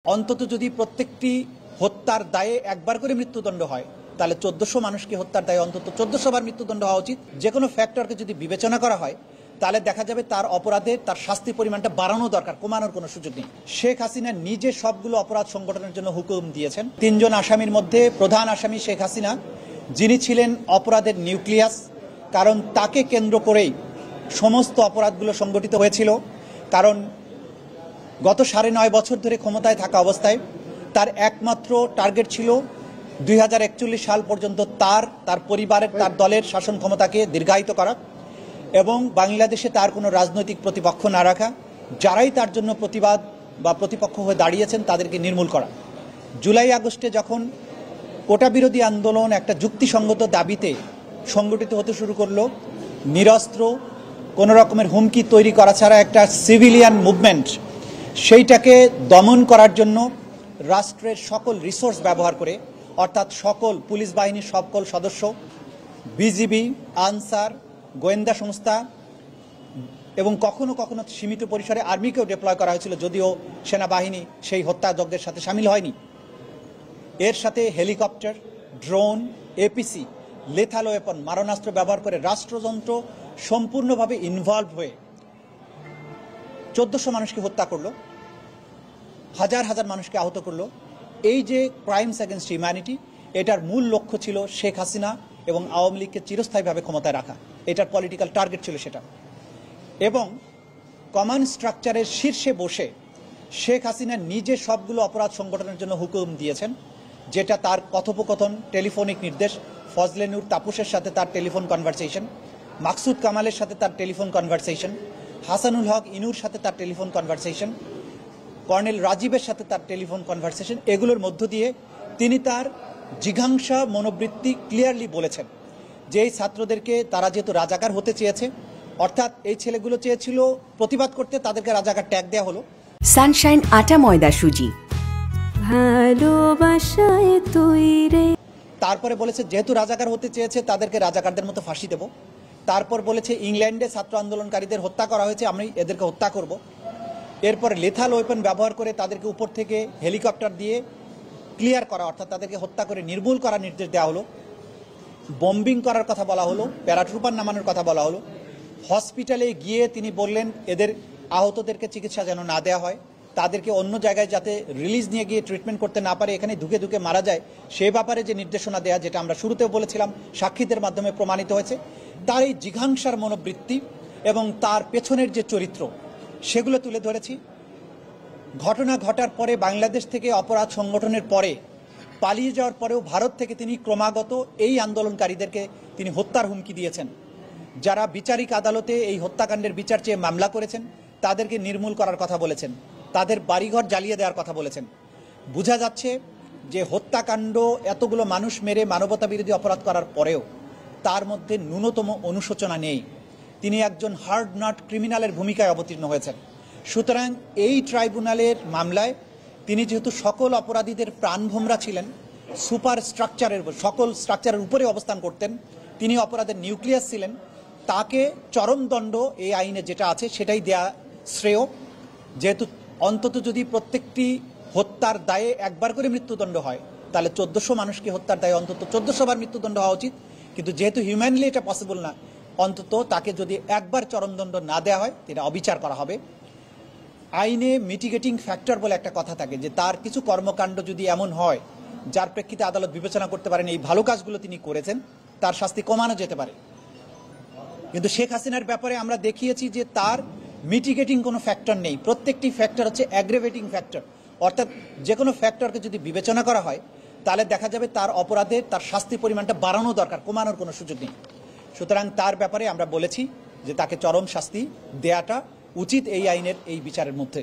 অন্তত যদি প্রত্যেকটি হত্যার দায়ে একবার করে মৃত্যুদণ্ড হয় তাহলে 1400 মানুষকে হত্যার দায়ে অন্তত 1400 বার মৃত্যুদণ্ড হওয়া উচিত। যে কোনো ফ্যাক্টরকে যদি বিবেচনা করা হয় তাহলে দেখা যাবে তার অপরাধে তার শাস্তির পরিমাণটা বাড়ানো দরকার, কমানোর কোনো সুযোগ নেই। শেখ হাসিনা নিজে সবগুলো অপরাধ সংগঠনের জন্য হুকুম দিয়েছেন। 3 জন আসামির মধ্যে প্রধান আসামি শেখ হাসিনা, যিনি ছিলেন অপরাধের নিউক্লিয়াস, কারণ তাকে কেন্দ্র করেই সমস্ত অপরাধগুলো সংগঠিত হয়েছিল। কারণ গত 9.5 বছর ধরে ক্ষমতায় থাকা অবস্থায় তার একমাত্র টার্গেট ছিল 2041 সাল পর্যন্ত তার পরিবারের, তার দলের শাসন ক্ষমতাকে দীর্ঘায়িত করা এবং বাংলাদেশে তার কোনো রাজনৈতিক প্রতিপক্ষ না রাখা, যারাই তার জন্য প্রতিবাদ বা প্রতিপক্ষ হয়ে দাঁড়িয়েছেন তাদেরকে নির্মূল করা। জুলাই আগস্টে যখন কোটা বিরোধী আন্দোলন একটা যুক্তিসঙ্গত দাবিতে সংগঠিত হতে শুরু করলো, নিরস্ত্র কোনো রকমের হুমকি তৈরি করা ছাড়া একটা সিভিলিয়ান মুভমেন্ট, সেইটাকে দমন করার জন্য রাষ্ট্রের সকল রিসোর্স ব্যবহার করে, অর্থাৎ সকল পুলিশ বাহিনীর সকল সদস্য, বিজিবি, আনসার, গোয়েন্দা সংস্থা এবং কখনো কখনো সীমিত পরিসরে আর্মিকেও ডিপ্লয় করা হয়েছিল, যদিও সেনাবাহিনী সেই হত্যাযজ্ঞের সাথে সামিল হয়নি। এর সাথে helicopter, drone, APC, lethal weapon, মারণাস্ত্র ব্যবহার করে রাষ্ট্রযন্ত্র সম্পূর্ণভাবে ইনভলভ হয়ে 1400 মানুষকে হত্যা করলো, হাজার হাজার মানুষকে আহত করলো। এই যে ক্রাইমস এগেনস্ট হিউম্যানিটি, এটার মূল লক্ষ্য ছিল শেখ হাসিনা এবং আওয়ামী লীগকে চিরস্থায়ীভাবে ক্ষমতায় রাখা। এটার পলিটিক্যাল টার্গেট ছিল সেটা। এবং কমান্ড স্ট্রাকচারের শীর্ষে বসে শেখ হাসিনা নিজে সবগুলো অপরাধ সংগঠনের জন্য হুকুম দিয়েছেন, যেটা তার কথোপকথন, টেলিফোনিক নির্দেশ, ফজলে নূর তাপসের সাথে তার টেলিফোন কনভারসেশন, মাকসুদ কামালের সাথে তার টেলিফোন কনভারসেশন, হাসানুল হক ইনুর সাথে তার টেলিফোন কনভারসেশন, কর্নেল রাজীবের সাথে তার টেলিফোন কনভারসেশন, এগুলোর মধ্য দিয়ে তিনি তার জিঘাংসা মনোবৃত্তি ক্লিয়ারলি বলেছেন যে এই ছাত্রদেরকে তারা যেহেতু রাজাকার হতে চেয়েছে, অর্থাৎ এই ছেলেগুলো চেয়েছিল প্রতিবাদ করতে, তাদেরকে রাজাকার ট্যাগ দেওয়া হলো। সানশাইন আটা ময়দা সুজি, ভালোবাসায় তৈরি। তারপরে বলেছে যেহেতু রাজাকার হতে চেয়েছে তাদেরকে রাজাকারদের মতো ফাঁসি দেব। তারপর বলেছে ইংল্যান্ডে ছাত্র আন্দোলনকারীদের হত্যা করা হয়েছে, আমি এদেরকে হত্যা করব। এরপর লেথাল ওয়েপন ব্যবহার করে তাদেরকে উপর থেকে হেলিকপ্টার দিয়ে ক্লিয়ার করা, অর্থাৎ তাদেরকে হত্যা করে নির্মূল করার নির্দেশ দেওয়া হলো। বম্বিং করার কথা বলা হলো, প্যারাট্রুপার নামানোর কথা বলা হলো। হসপিটালে গিয়ে তিনি বললেন এদের আহতদেরকে চিকিৎসা যেন না দেওয়া হয়, তাদেরকে অন্য জায়গায় যাতে রিলিজ নিয়ে গিয়ে ট্রিটমেন্ট করতে না পারে, এখানে ধুকে ধুকে মারা যায়, সে ব্যাপারে যে নির্দেশনা দেয়া, যেটা আমরা শুরুতেও বলেছিলাম, সাক্ষীদের মাধ্যমে প্রমাণিত হয়েছে। তার এই জিঘাংসার মনোবৃত্তি এবং তার পেছনের যে চরিত্র, সেগুলো তুলে ধরেছি। ঘটনা ঘটার পরে বাংলাদেশ থেকে অপরাধ সংগঠনের পরে পালিয়ে যাওয়ার পরেও ভারত থেকে তিনি ক্রমাগত এই আন্দোলনকারীদেরকে তিনি হত্যার হুমকি দিয়েছেন। যারা বিচারিক আদালতে এই হত্যাকাণ্ডের বিচার চেয়ে মামলা করেছেন তাদেরকে নির্মূল করার কথা বলেছেন, তাদের বাড়িঘর জ্বালিয়ে দেওয়ার কথা বলেছেন। বোঝা যাচ্ছে যে হত্যাকাণ্ড, এতগুলো মানুষ মেরে মানবতা বিরোধী অপরাধ করার পরেও তার মধ্যে ন্যূনতম অনুশোচনা নেই। তিনি একজন হার্ড নট ক্রিমিনালের ভূমিকায় অবতীর্ণ হয়েছেন। সুতরাং এই ট্রাইব্যুনালের মামলায় তিনি যেহেতু সকল অপরাধীদের প্রাণভোমরা ছিলেন, সুপার স্ট্রাকচারের, সকল স্ট্রাকচারের উপরে অবস্থান করতেন, তিনি অপরাধের নিউক্লিয়াস ছিলেন, তাকে চরম দণ্ড এই আইনে যেটা আছে সেটাই দেয়া শ্রেয়। যেহেতু অন্তত যদি প্রত্যেকটি হত্যার দায়ে একবার করে মৃত্যুদণ্ড হয় তাহলে 1400 মানুষকে হত্যার দায়ে অন্তত 1400 বার মৃত্যুদণ্ড হওয়া উচিত। কিন্তু যেহেতু হিউম্যানলি এটা পসিবল না, অন্তত তাকে যদি একবার চরমদণ্ড না দেওয়া হয় এটা অবিচার করা হবে। আইনে মিটিগেটিং ফ্যাক্টর বলে একটা কথা থাকে, যে তার কিছু কর্মকাণ্ড যদি এমন হয় যার প্রেক্ষিতে আদালত বিবেচনা করতে পারেন এই ভালো কাজগুলো তিনি করেছেন, তার শাস্তি কমানো যেতে পারে। কিন্তু শেখ হাসিনার ব্যাপারে আমরা দেখিয়েছি যে তার মিটিগেটিং কোনো ফ্যাক্টর নেই, প্রত্যেকটি ফ্যাক্টর হচ্ছে অ্যাগ্রেভেটিং ফ্যাক্টর। অর্থাৎ যে কোনো ফ্যাক্টরকে যদি বিবেচনা করা হয় তাহলে দেখা যাবে তার অপরাধে তার শাস্তির পরিমাণটা বাড়ানো দরকার, কমানোর কোনো সুযোগ নেই। সুতরাং তার ব্যাপারে আমরা বলেছি যে তাকে চরম শাস্তি দেয়াটা উচিত এই আইনের এই বিচারের মধ্যে।